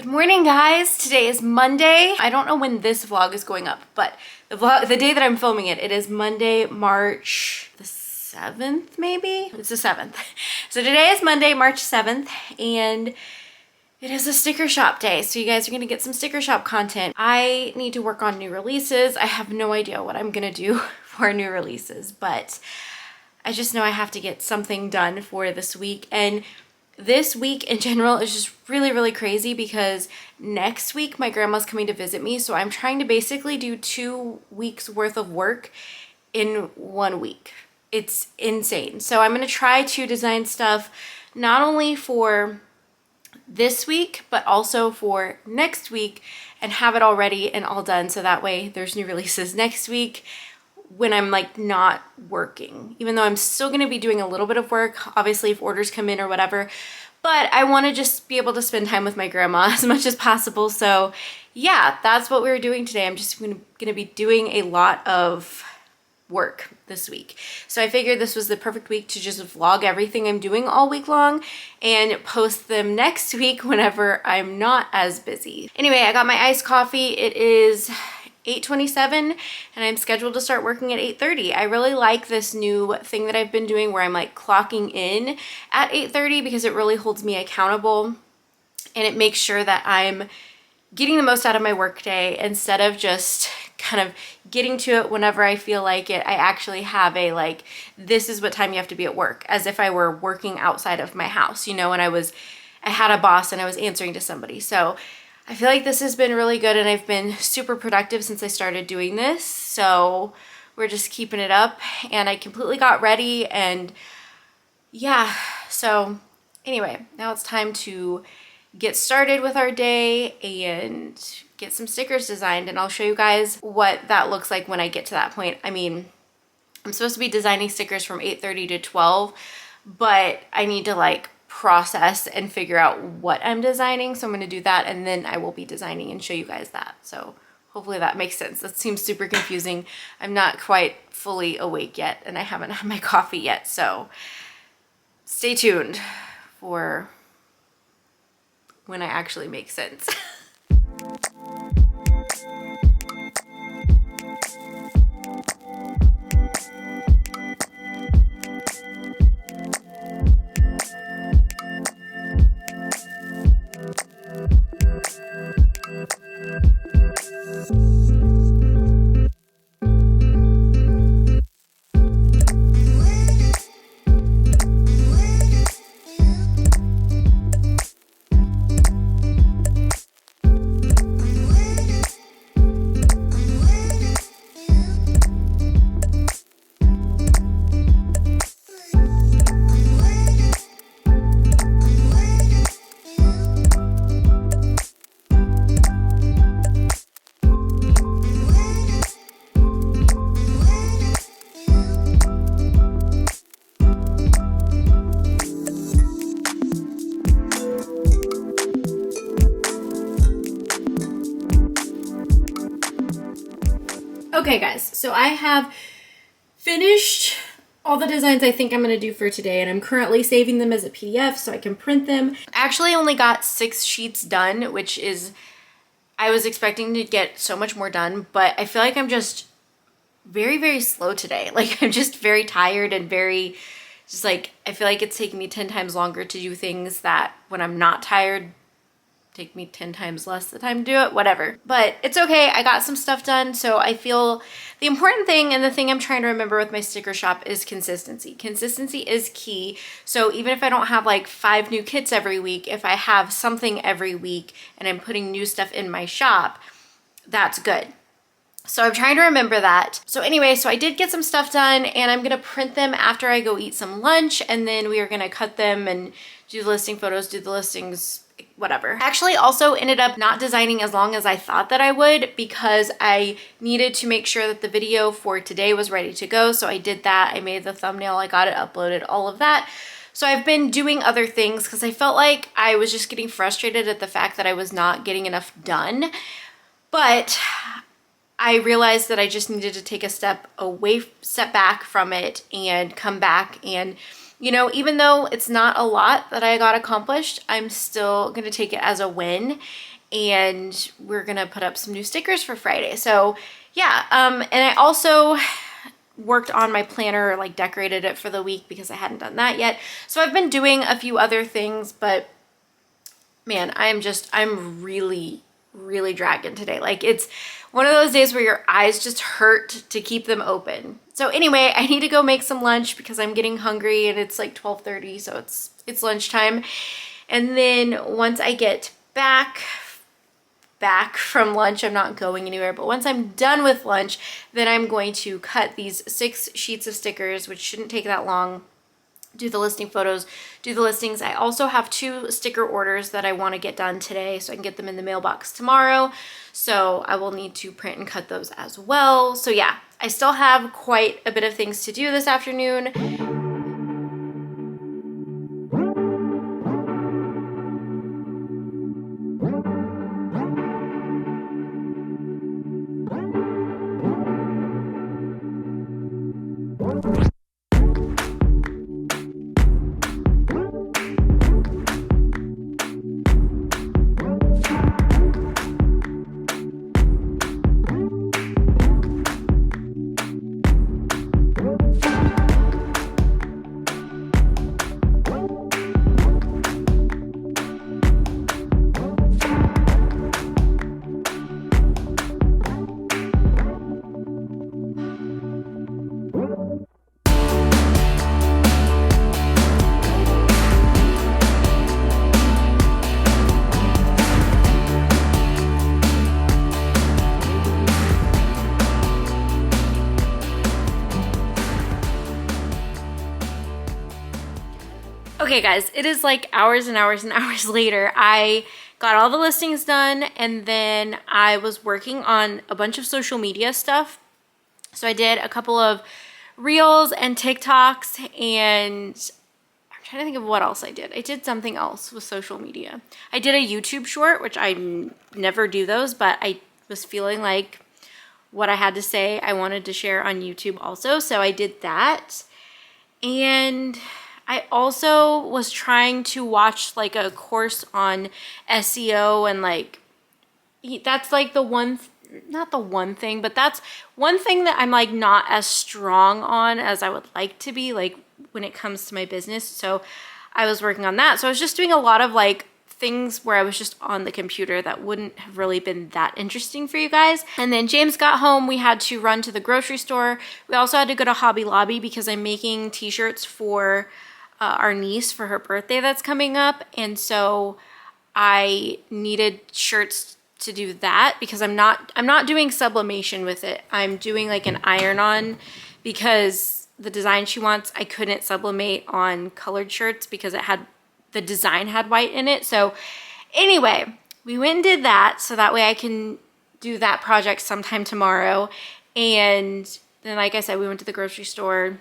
Good morning, guys. Today is Monday. I don't know when this vlog is going up, but the day that I'm filming it, it is Monday, March the 7th, maybe? It's the 7th. So today is Monday, March 7th, and it is a sticker shop day. So you guys are gonna get some sticker shop content. I need to work on new releases. I have no idea what I'm gonna do for new releases, but I just know I have to get something done for this week. And this week in general is just really crazy because next week my grandma's coming to visit me. So I'm trying to basically do 2 weeks worth of work in 1 week. It's insane. So I'm gonna try to design stuff not only for this week, but also for next week and have it all ready and all done. So that way there's new releases next week when I'm like not working, even though I'm still going to be doing a little bit of work, obviously if orders come in or whatever, but I want to just be able to spend time with my grandma as much as possible. So yeah, that's what we're doing today. I'm just going to be doing a lot of work this week. So I figured this was the perfect week to just vlog everything I'm doing all week long and post them next week whenever I'm not as busy. Anyway, I got my iced coffee. It is 8:27 and I'm scheduled to start working at 8:30. I really like this new thing that I've been doing where I'm like clocking in at 8:30 because it really holds me accountable and it makes sure that I'm getting the most out of my workday instead of just kind of getting to it whenever I feel like it. I actually have a like, this is what time you have to be at work, as if I were working outside of my house, you know, when I had a boss and I was answering to somebody. So I feel like this has been really good and I've been super productive since I started doing this. So we're just keeping it up and I completely got ready and yeah. So anyway, now it's time to get started with our day and get some stickers designed, and I'll show you guys what that looks like when I get to that point. I mean, I'm supposed to be designing stickers from 8:30 to 12, but I need to like process and figure out what I'm designing. So I'm going to do that and then I will be designing and show you guys that. So hopefully that makes sense. That seems super confusing. I'm not quite fully awake yet and I haven't had my coffee yet. So stay tuned for when I actually make sense. Okay guys, so I have finished all the designs I think I'm gonna do for today and I'm currently saving them as a PDF so I can print them. I actually only got 6 sheets done, which is, I was expecting to get so much more done, but I feel like I'm just very slow today. Like I'm just very tired and just like, I feel like it's taking me 10 times longer to do things that when I'm not tired take me 10 times less the time to do it, whatever. But it's okay, I got some stuff done. So I feel the important thing and the thing I'm trying to remember with my sticker shop is consistency. Consistency is key. So even if I don't have like 5 new kits every week, if I have something every week and I'm putting new stuff in my shop, that's good. So I'm trying to remember that. So anyway, so I did get some stuff done and I'm gonna print them after I go eat some lunch, and then we are gonna cut them and do the listing photos, do the listings, whatever. I actually also ended up not designing as long as I thought that I would because I needed to make sure that the video for today was ready to go. So I did that. I made the thumbnail, I got it uploaded, all of that. So I've been doing other things because I felt like I was just getting frustrated at the fact that I was not getting enough done. But I realized that I just needed to take a step back from it and come back and, you know, even though it's not a lot that I got accomplished, I'm still going to take it as a win. and we're gonna put up some new stickers for Friday. So yeah, and I also worked on my planner, like decorated it for the week because I hadn't done that yet. So I've been doing a few other things, but man, I'm really dragging today. Like, it's one of those days where your eyes just hurt to keep them open. So anyway, I need to go make some lunch because I'm getting hungry, and it's like 12:30, so it's lunchtime. And then once I get back from lunch, I'm not going anywhere, but once I'm done with lunch, then I'm going to cut these 6 sheets of stickers, which shouldn't take that long, do the listing photos, do the listings. I also have 2 sticker orders that I want to get done today so I can get them in the mailbox tomorrow. So I will need to print and cut those as well. So yeah, I still have quite a bit of things to do this afternoon. Okay guys, it is like hours and hours and hours later. I got all the listings done, and then I was working on a bunch of social media stuff. So I did a couple of reels and TikToks, and I'm trying to think of what else I did. I did something else with social media. I did a YouTube short, which I never do those, but I was feeling like what I had to say I wanted to share on YouTube also. So I did that. And I also was trying to watch like a course on SEO, and like that's like not the one thing, but that's one thing that I'm like not as strong on as I would like to be, like when it comes to my business. So I was working on that. So I was just doing a lot of like things where I was just on the computer that wouldn't have really been that interesting for you guys. And then James got home. We had to run to the grocery store. We also had to go to Hobby Lobby because I'm making t-shirts for our niece for her birthday that's coming up. And so I needed shirts to do that because I'm not doing sublimation with it. I'm doing like an iron-on because the design she wants, I couldn't sublimate on colored shirts because the design had white in it. So anyway, we went and did that so that way I can do that project sometime tomorrow. And then, like I said, we went to the grocery store,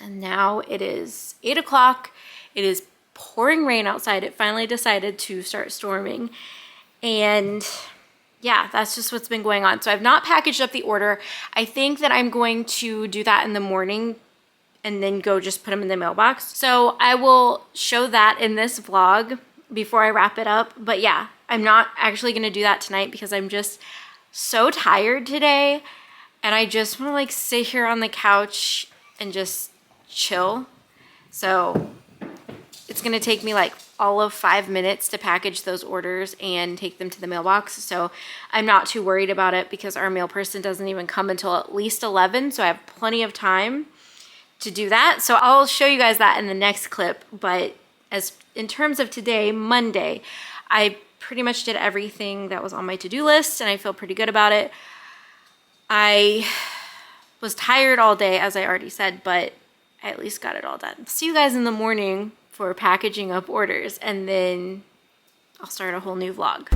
and now it is 8 o'clock. It is pouring rain outside. It finally decided to start storming. And yeah, that's just what's been going on. So I've not packaged up the order. I think that I'm going to do that in the morning and then go just put them in the mailbox. So I will show that in this vlog before I wrap it up. But yeah, I'm not actually gonna do that tonight because I'm just so tired today. And I just wanna like sit here on the couch and just chill. So it's gonna take me like all of 5 minutes to package those orders and take them to the mailbox. So I'm not too worried about it because our mail person doesn't even come until at least 11. So I have plenty of time to do that. So I'll show you guys that in the next clip. But as in terms of today, Monday, I pretty much did everything that was on my to-do list and I feel pretty good about it. I was tired all day, as I already said, but I at least got it all done. See you guys in the morning for packaging up orders, and then I'll start a whole new vlog.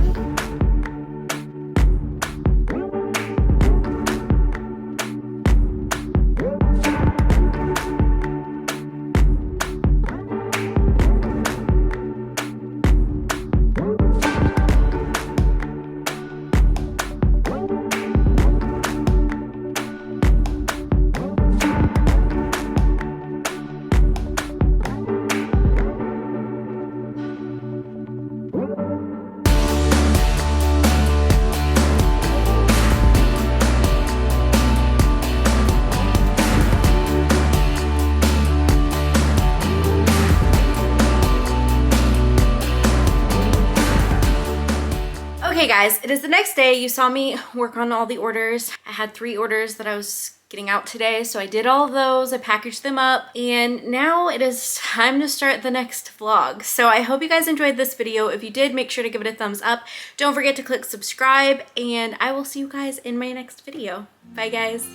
guys, it is the next day. You saw me work on all the orders. I had 3 orders that I was getting out today, so I did all of those. I packaged them up, and now it is time to start the next vlog. So I hope you guys enjoyed this video. If you did, make sure to give it a thumbs up. Don't forget to click subscribe, and I will see you guys in my next video. Bye guys.